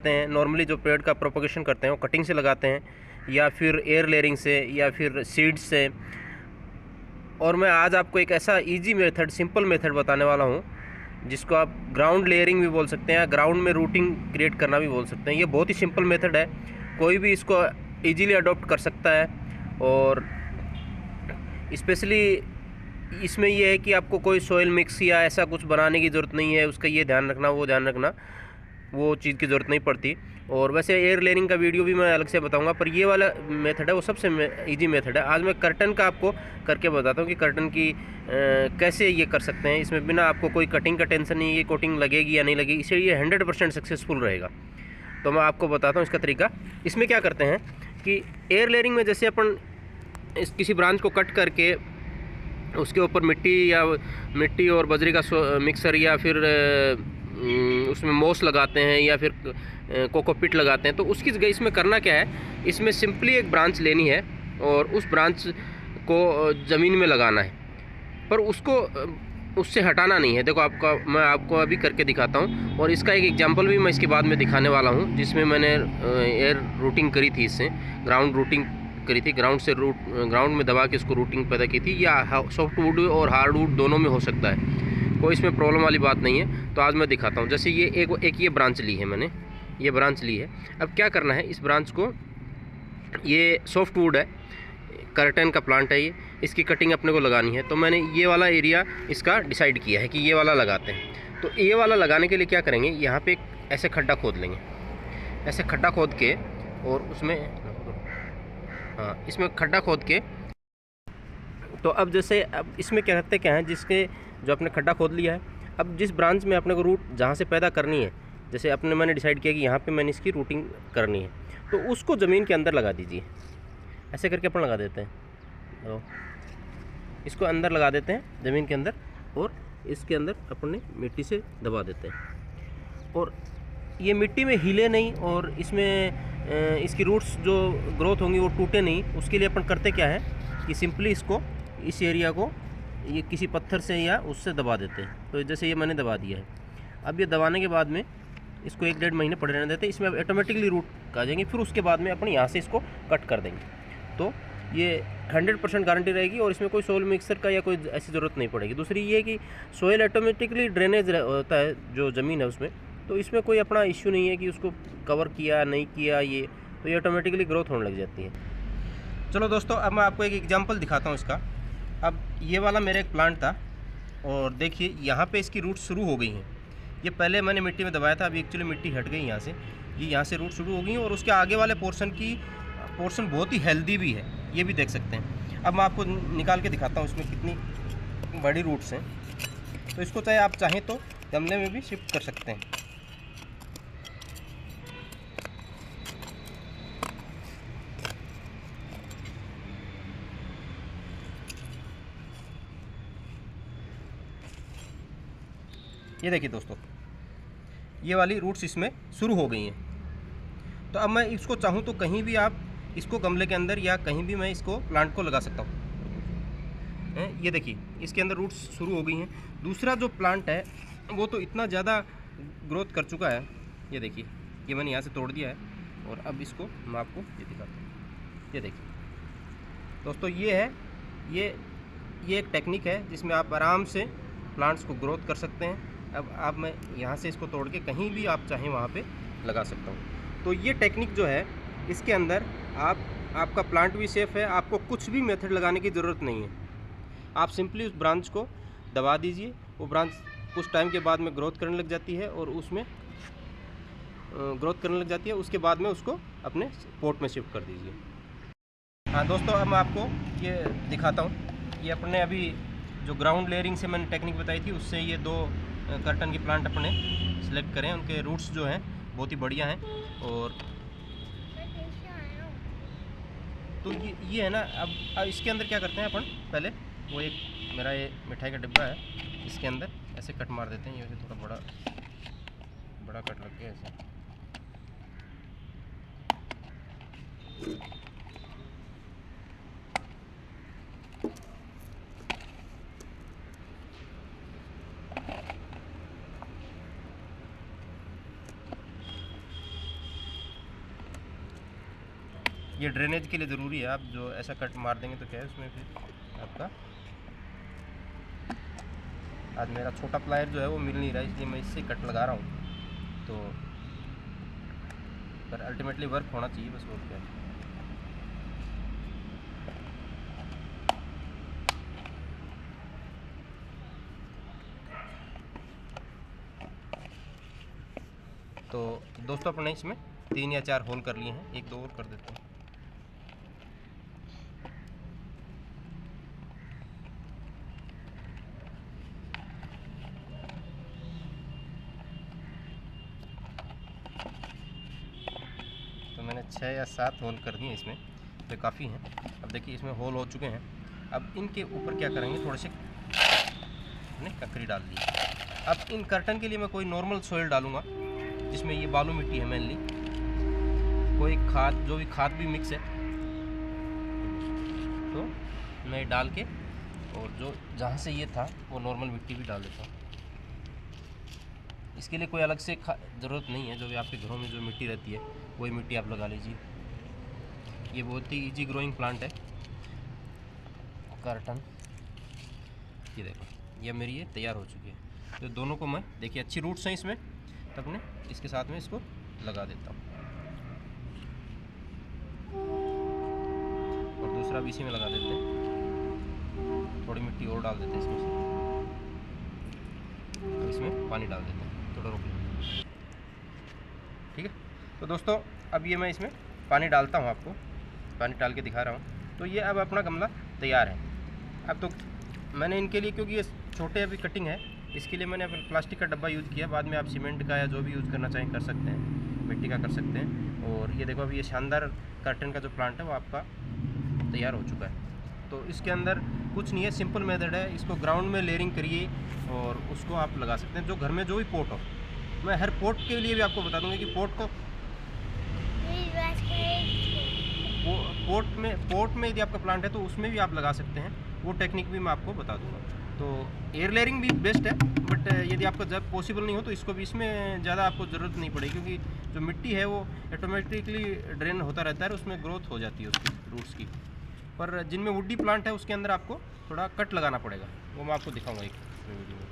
हैं नॉर्मली जो पेड़ का प्रोपगेशन करते हैं वो कटिंग से लगाते हैं या फिर एयर लेयरिंग से या फिर सीड्स से। और मैं आज आपको एक ऐसा इजी मेथड, सिंपल मेथड बताने वाला हूँ जिसको आप ग्राउंड लेयरिंग भी बोल सकते हैं या ग्राउंड में रूटिंग क्रिएट करना भी बोल सकते हैं। ये बहुत ही सिंपल मेथड है, कोई भी इसको इजीली अडॉप्ट कर सकता है। और स्पेशली इसमें ये है कि आपको कोई सॉइल मिक्स या ऐसा कुछ बनाने की ज़रूरत नहीं है, उसका ये ध्यान रखना वो ध्यान रखना, वो चीज़ की ज़रूरत नहीं पड़ती। और वैसे एयर लेयरिंग का वीडियो भी मैं अलग से बताऊंगा, पर ये वाला मेथड है वो सबसे इजी मेथड है। आज मैं कर्टन का आपको करके बताता हूँ कि कर्टन की कैसे ये कर सकते हैं, इसमें बिना आपको कोई कटिंग का टेंशन नहीं, ये कोटिंग लगेगी या नहीं लगेगी, इससे ये 100% सक्सेसफुल रहेगा। तो मैं आपको बताता हूँ इसका तरीका। इसमें क्या करते हैं कि एयर लेयरिंग में जैसे अपन किसी ब्रांच को कट करके उसके ऊपर मिट्टी और बजरी का मिक्सर या फिर उसमें मोस लगाते हैं या फिर कोकोपिट लगाते हैं, तो उसकी जगह इसमें करना क्या है, इसमें सिंपली एक ब्रांच लेनी है और उस ब्रांच को ज़मीन में लगाना है, पर उसको उससे हटाना नहीं है। देखो मैं आपको अभी करके दिखाता हूँ और इसका एक एग्जांपल भी मैं इसके बाद में दिखाने वाला हूँ, जिसमें मैंने एयर रूटिंग करी थी, इससे ग्राउंड रूटिंग करी थी, ग्राउंड में दबा के इसको रूटिंग पैदा की थी। या सॉफ्ट वुड और हार्ड वुड दोनों में हो सकता है, कोई इसमें प्रॉब्लम वाली बात नहीं है। तो आज मैं दिखाता हूँ। जैसे ये एक ये ब्रांच ली है मैंने, ये ब्रांच ली है। अब क्या करना है, इस ब्रांच को, ये सॉफ्ट वुड है, कर्टन का प्लांट है ये, इसकी कटिंग अपने को लगानी है। तो मैंने ये वाला एरिया इसका डिसाइड किया है कि ये वाला लगाते हैं। तो ये वाला लगाने के लिए क्या करेंगे, यहाँ पे ऐसे खड्डा खोद लेंगे, ऐसे खड्डा खोद के, और उसमें इसमें खड्डा खोद के, तो अब जैसे अब इसमें क्या करते क्या है, जिसके जो आपने खड्डा खोद लिया है, अब जिस ब्रांच में अपने को रूट जहाँ से पैदा करनी है, जैसे मैंने डिसाइड किया कि यहाँ पे मैंने इसकी रूटिंग करनी है, तो उसको ज़मीन के अंदर लगा दीजिए। ऐसे करके अपन लगा देते हैं, तो इसको अंदर लगा देते हैं ज़मीन के अंदर, और इसके अंदर अपने मिट्टी से दबा देते हैं। और ये मिट्टी में हिले नहीं और इसमें इसकी रूट्स जो ग्रोथ होंगी वो टूटे नहीं, उसके लिए अपन करते क्या है कि सिंपली इसको, इस एरिया को ये किसी पत्थर से या उससे दबा देते हैं। तो जैसे ये मैंने दबा दिया है। अब ये दबाने के बाद में इसको 1-1.5 महीने पड़े रहने देते हैं, इसमें ऑटोमेटिकली रूट आ जाएंगे। फिर उसके बाद में अपन यहाँ से इसको कट कर देंगे, तो ये 100% गारंटी रहेगी और इसमें कोई सोइल मिक्सर का या कोई ऐसी ज़रूरत नहीं पड़ेगी। दूसरी ये है कि सोइल ऑटोमेटिकली ड्रेनेज होता है जो ज़मीन है उसमें, तो इसमें कोई अपना इश्यू नहीं है कि उसको कवर किया नहीं किया, तो ये ऑटोमेटिकली ग्रोथ होने लग जाती है। चलो दोस्तों, अब मैं आपको एक एग्जांपल दिखाता हूँ इसका। अब ये वाला मेरा एक प्लांट था और देखिए यहाँ पे इसकी रूट शुरू हो गई हैं। ये पहले मैंने मिट्टी में दबाया था, अभी एक्चुअली मिट्टी हट गई यहाँ से, ये यहाँ से रूट शुरू हो गई हैं और उसके आगे वाले पोर्शन बहुत ही हेल्दी भी है, ये भी देख सकते हैं। अब मैं आपको निकाल के दिखाता हूँ इसमें कितनी बड़ी रूट्स हैं। तो इसको चाहे आप चाहें तो गमले में भी शिफ्ट कर सकते हैं। ये देखिए दोस्तों, ये वाली रूट्स इसमें शुरू हो गई हैं। तो अब मैं इसको चाहूँ तो कहीं भी आप इसको गमले के अंदर या कहीं भी मैं इसको प्लांट को लगा सकता हूँ। ये देखिए इसके अंदर रूट्स शुरू हो गई हैं। दूसरा जो प्लांट है वो तो इतना ज़्यादा ग्रोथ कर चुका है, ये देखिए, ये मैंने यहाँ से तोड़ दिया है। और अब इसको मैं आपको ये दिखाता हूँ। ये देखिए दोस्तों, ये है, ये एक टेक्निक है जिसमें आप आराम से प्लांट्स को ग्रोथ कर सकते हैं। अब मैं यहाँ से इसको तोड़ के कहीं भी आप चाहें वहाँ पे लगा सकता हूँ। तो ये टेक्निक जो है, इसके अंदर आपका प्लांट भी सेफ़ है, आपको कुछ भी मेथड लगाने की ज़रूरत नहीं है। आप सिंपली उस ब्रांच को दबा दीजिए, वो ब्रांच कुछ टाइम के बाद में ग्रोथ करने लग जाती है और उसमें ग्रोथ करने लग जाती है। उसके बाद में उसको अपने पॉट में शिफ्ट कर दीजिए। हाँ दोस्तों, अब मैं आपको ये दिखाता हूँ। ये अपने अभी जो ग्राउंड लेयरिंग से मैंने टेक्निक बताई थी, उससे ये 2 कर्टन की प्लांट अपने सिलेक्ट करें। उनके रूट्स जो हैं बहुत ही बढ़िया हैं। और तो ये है ना, अब इसके अंदर क्या करते हैं अपन, पहले वो एक मेरा ये मिठाई का डिब्बा है, इसके अंदर ऐसे कट मार देते हैं। ये थोड़ा बड़ा कट लग गया ऐसे। ये ड्रेनेज के लिए ज़रूरी है। आप जो ऐसा कट मार देंगे तो क्या है उसमें फिर आपका, आज मेरा छोटा प्लायर जो है वो मिल नहीं रहा है, इसलिए मैं इससे कट लगा रहा हूँ। तो पर अल्टीमेटली वर्क होना चाहिए बस, और क्या है। तो दोस्तों अपने इसमें 3 या 4 होल कर लिए हैं, 1 2 और कर देते हैं। तो मैंने 6 या 7 होल कर दिए इसमें, तो काफ़ी हैं। अब देखिए इसमें होल हो चुके हैं। अब इनके ऊपर क्या करेंगे, थोड़े से हमने ककड़ी डाल दी। अब इन कर्टन के लिए मैं कोई नॉर्मल सोइल डालूंगा, जिसमें ये बालू मिट्टी है मेनली, कोई खाद, जो भी खाद भी मिक्स है, तो मैं डाल के, और जो जहाँ से ये था वो नॉर्मल मिट्टी भी डाल देता हूँ। इसके लिए कोई अलग से ज़रूरत नहीं है, जो भी आपके घरों में जो मिट्टी रहती है वही मिट्टी आप लगा लीजिए। ये बहुत ही इजी ग्रोइंग प्लांट है कर्टन। ये देखो ये मेरी ये तैयार हो चुकी है। तो दोनों को मैं, देखिए अच्छी रूट्स हैं इसमें, तो अपने इसके साथ में इसको लगा देता हूँ, और दूसरा भी इसी में लगा देते हैं। थोड़ी मिट्टी और डाल देते हैं इसमें से, तो इसमें पानी डाल देते हैं, थोड़ा रोक लेते हैं। ठीक है, तो दोस्तों अब ये मैं इसमें पानी डालता हूँ, आपको पानी डाल के दिखा रहा हूँ। तो ये अब अपना गमला तैयार है। अब तो मैंने इनके लिए, क्योंकि ये छोटे अभी कटिंग है, इसके लिए मैंने अपना प्लास्टिक का डब्बा यूज़ किया। बाद में आप सीमेंट का या जो भी यूज़ करना चाहें कर सकते हैं, मिट्टी का कर सकते हैं। और ये देखो अभी ये शानदार कर्टन का जो प्लांट है वो आपका तैयार हो चुका है। तो इसके अंदर कुछ नहीं है, सिंपल मेथड है। इसको ग्राउंड में लेयरिंग करिए और उसको आप लगा सकते हैं, जो घर में जो भी पोट हो। मैं हर पोट के लिए भी आपको बता दूंगा कि पोट में यदि आपका प्लांट है तो उसमें भी आप लगा सकते हैं। वो टेक्निक भी मैं आपको बता दूंगा। तो एयर लेयरिंग भी बेस्ट है, बट यदि आपको जब पॉसिबल नहीं हो तो इसको भी, इसमें ज़्यादा आपको ज़रूरत नहीं पड़ेगी, क्योंकि जो मिट्टी है वो ऑटोमेटिकली ड्रेन होता रहता है, उसमें ग्रोथ हो जाती है उसकी रूट्स की। पर जिनमें वुडी प्लांट है उसके अंदर आपको थोड़ा कट लगाना पड़ेगा, वो मैं आपको दिखाऊंगा एक वीडियो में।